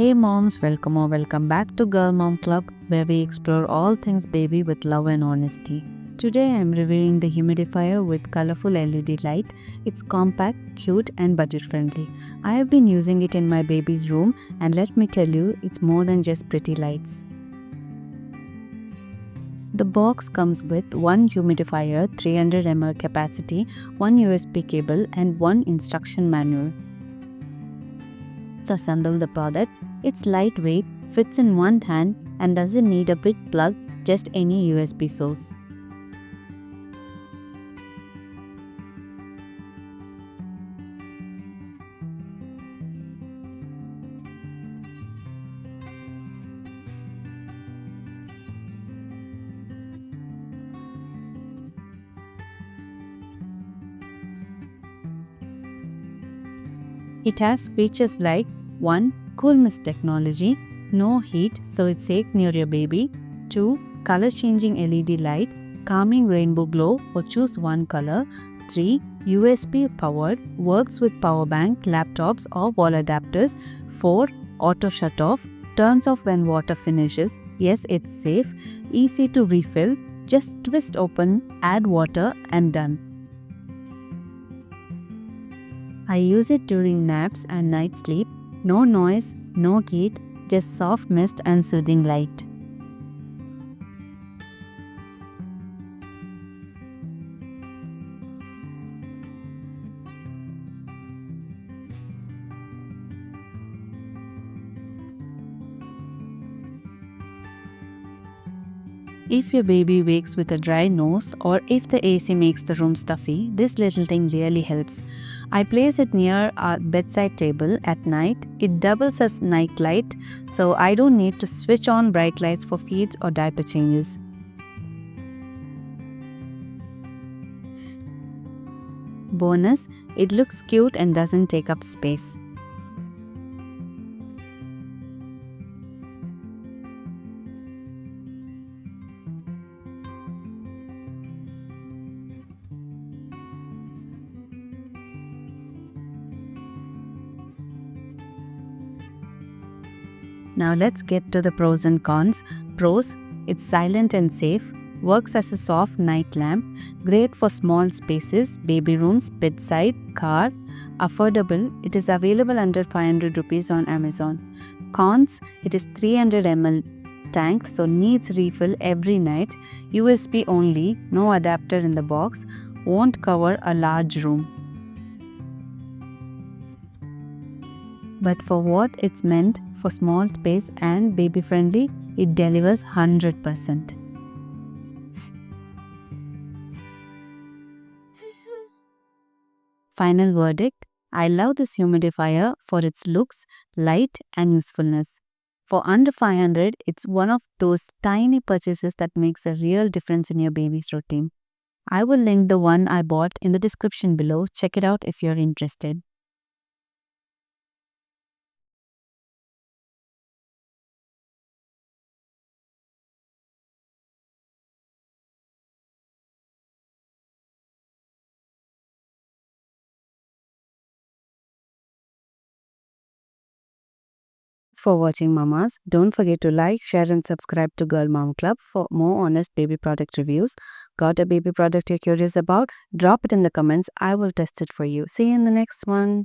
Hey moms, welcome or welcome back to Girl Mom Club, where we explore all things baby with love and honesty. Today I'm reviewing the humidifier with colorful LED light. It's compact, cute and budget friendly. I have been using it in my baby's room and let me tell you, it's more than just pretty lights. The box comes with one humidifier, 300 ml capacity, one USB cable and one instruction manual. Let's assemble the product. It's lightweight, fits in one hand and doesn't need a big plug, just any USB source. It has features like 1. Cool mist technology, no heat so it's safe near your baby. 2. Color changing LED light, calming rainbow glow or choose one color. 3. USB powered, works with power bank, laptops or wall adapters. 4. Auto shut off, turns off when water finishes. Yes, it's safe, easy to refill, just twist open, add water and done. I use it during naps and night sleep. No noise, no heat, just soft mist and soothing light. If your baby wakes with a dry nose or if the AC makes the room stuffy, this little thing really helps. I place it near our bedside table at night. It doubles as night light, so I don't need to switch on bright lights for feeds or diaper changes. Bonus, it looks cute and doesn't take up space. Now let's get to the pros and cons. Pros, it's silent and safe, works as a soft night lamp, great for small spaces, baby rooms, bedside, car. Affordable, it is available under 500 rupees on Amazon. Cons, it is 300 ml tank so needs refill every night, USB only, no adapter in the box, won't cover a large room. But for what it's meant, for small space and baby friendly, it delivers 100%. Final verdict, I love this humidifier for its looks, light and usefulness. For under 500, it's one of those tiny purchases that makes a real difference in your baby's routine. I will link the one I bought in the description below. Check it out if you're interested. Thanks for watching, mamas. Don't forget to like, share and subscribe to Girl Mom Club for more honest baby product reviews. Got a baby product you're curious about? Drop it in the comments. I will test it for you. See you in the next one.